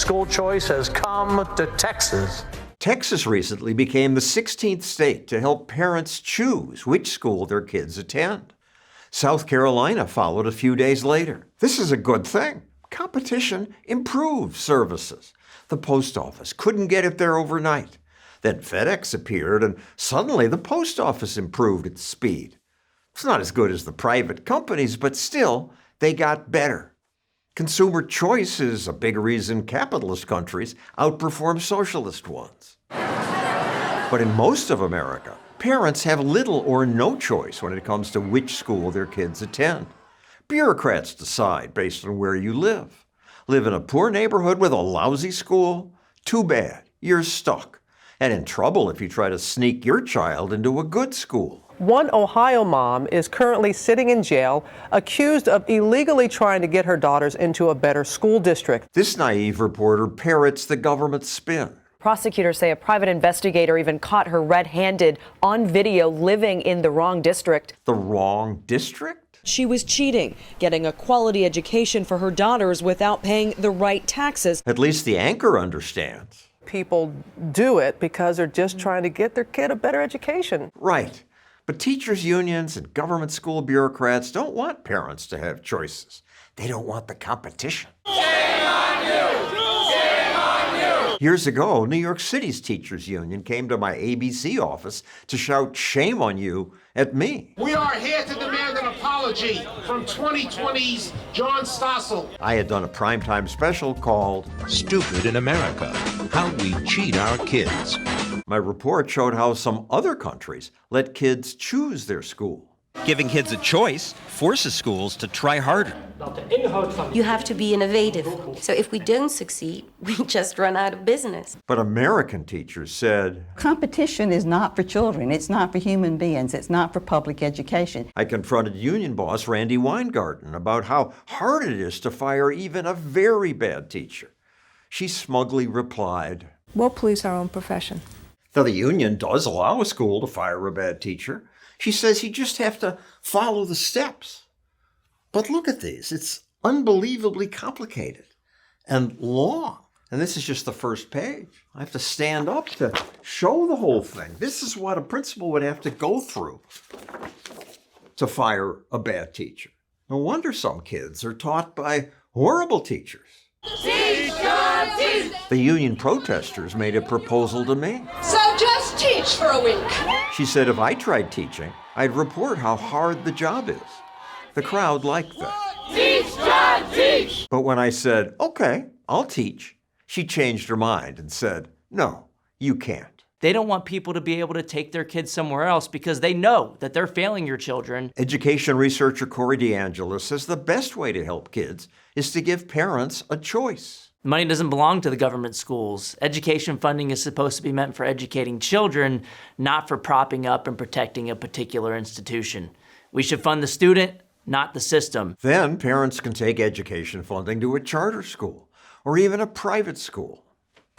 school choice has come to Texas. Texas recently became the 16th state to help parents choose which school their kids attend. South Carolina followed a few days later. This is a good thing. Competition improves services. The post office couldn't get it there overnight. Then FedEx appeared, and suddenly the post office improved its speed. It's not as good as the private companies, but still, they got better. Consumer choice is a big reason capitalist countries outperform socialist ones. But in most of America, parents have little or no choice when it comes to which school their kids attend. Bureaucrats decide based on where you live. Live in a poor neighborhood with a lousy school? Too bad, you're stuck. And in trouble if you try to sneak your child into a good school. One Ohio mom is currently sitting in jail, accused of illegally trying to get her daughters into a better school district. This naive reporter parrots the government's spin. Prosecutors say a private investigator even caught her red-handed on video living in the wrong district. The wrong district? She was cheating, getting a quality education for her daughters without paying the right taxes. At least the anchor understands. People do it because they're just trying to get their kid a better education. Right. But teachers' unions and government school bureaucrats don't want parents to have choices. They don't want the competition. Shame on you! Shame on you! Years ago, New York City's teachers' union came to my ABC office to shout shame on you at me. We are here to demand an apology from 2020's John Stossel. I had done a primetime special called Stupid in America, How We Cheat Our Kids. My report showed how some other countries let kids choose their school. Giving kids a choice forces schools to try harder. You have to be innovative. So if we don't succeed, we just run out of business. But American teachers said, competition is not for children. It's not for human beings. It's not for public education. I confronted union boss Randy Weingarten about how hard it is to fire even a very bad teacher. She smugly replied, "We'll police our own profession." Now, the union does allow a school to fire a bad teacher. She says you just have to follow the steps. But look at these. It's unbelievably complicated and long. And this is just the first page. I have to stand up to show the whole thing. This is what a principal would have to go through to fire a bad teacher. No wonder some kids are taught by horrible teachers. Teach, God, teach! The union protesters made a proposal to me. So just teach for a week. She said if I tried teaching, I'd report how hard the job is. The crowd liked that. Teach, God, teach! But when I said, okay, I'll teach, she changed her mind and said, no, you can't. They don't want people to be able to take their kids somewhere else because they know that they're failing your children. Education researcher Corey DeAngelis says the best way to help kids is to give parents a choice. Money doesn't belong to the government schools. Education funding is supposed to be meant for educating children, not for propping up and protecting a particular institution. We should fund the student, not the system. Then parents can take education funding to a charter school or even a private school.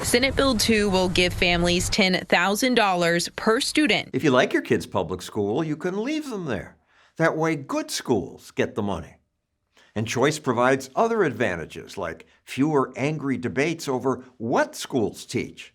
Senate Bill 2 will give families $10,000 per student. If you like your kid's public school, you can leave them there. That way, good schools get the money. And choice provides other advantages, like fewer angry debates over what schools teach.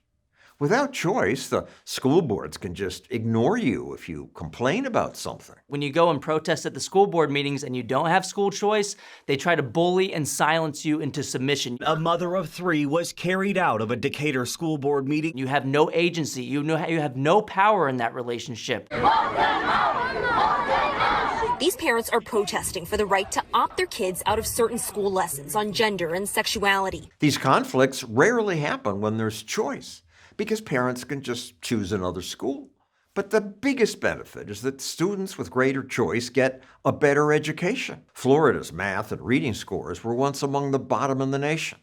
Without choice, the school boards can just ignore you if you complain about something. When you go and protest at the school board meetings and you don't have school choice, they try to bully and silence you into submission. A mother of 3 was carried out of a Decatur school board meeting. You have no agency. You have no power in that relationship. These parents are protesting for the right to opt their kids out of certain school lessons on gender and sexuality. These conflicts rarely happen when there's choice, because parents can just choose another school. But the biggest benefit is that students with greater choice get a better education. Florida's math and reading scores were once among the bottom in the nation,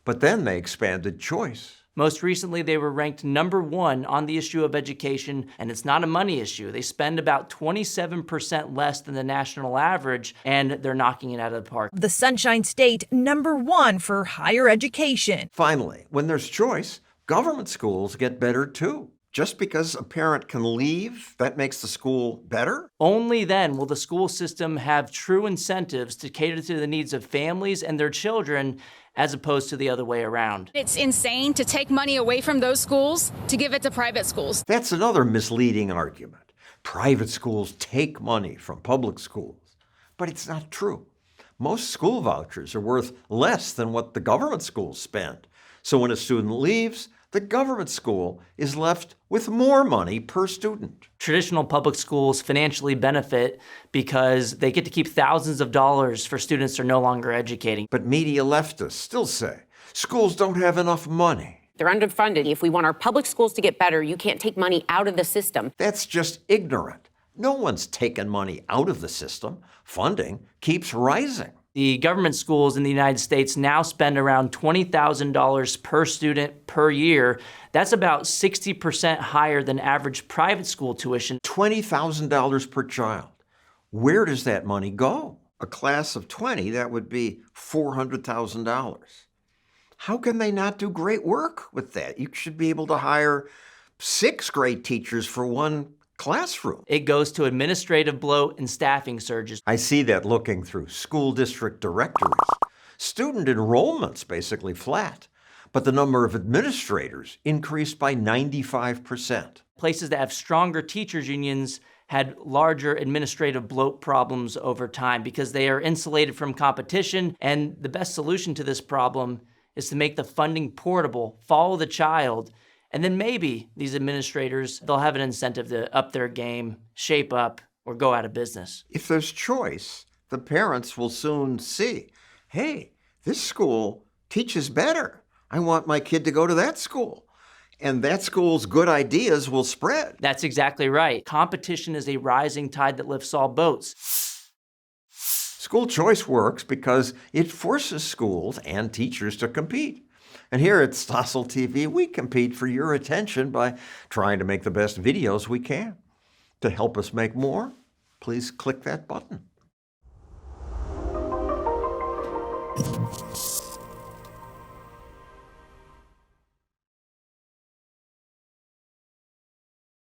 but then they expanded choice. Most recently, they were ranked #1 on the issue of education, and it's not a money issue. They spend about 27% less than the national average, and they're knocking it out of the park. The Sunshine State, #1 for higher education. Finally, when there's choice, government schools get better too. Just because a parent can leave, that makes the school better? Only then will the school system have true incentives to cater to the needs of families and their children, as opposed to the other way around. It's insane to take money away from those schools to give it to private schools. That's another misleading argument. Private schools take money from public schools. But it's not true. Most school vouchers are worth less than what the government schools spend. So when a student leaves, the government school is left with more money per student. Traditional public schools financially benefit because they get to keep thousands of dollars for students they're no longer educating. But media leftists still say schools don't have enough money. They're underfunded. If we want our public schools to get better, you can't take money out of the system. That's just ignorant. No one's taken money out of the system. Funding keeps rising. The government schools in the United States now spend around $20,000 per student per year. That's about 60% higher than average private school tuition. $20,000 per child. Where does that money go? A class of 20, that would be $400,000. How can they not do great work with that? You should be able to hire 6 great teachers for one classroom. It goes to administrative bloat and staffing surges. I see that looking through school district directories. Student enrollment's basically flat, but the number of administrators increased by 95%. Places that have stronger teachers unions had larger administrative bloat problems over time because they are insulated from competition, and the best solution to this problem is to make the funding portable, follow the child, and then maybe these administrators, they'll have an incentive to up their game, shape up, or go out of business. If there's choice, the parents will soon see, hey, this school teaches better. I want my kid to go to that school. And that school's good ideas will spread. That's exactly right. Competition is a rising tide that lifts all boats. School choice works because it forces schools and teachers to compete. And here at Stossel TV, we compete for your attention by trying to make the best videos we can. To help us make more, please click that button.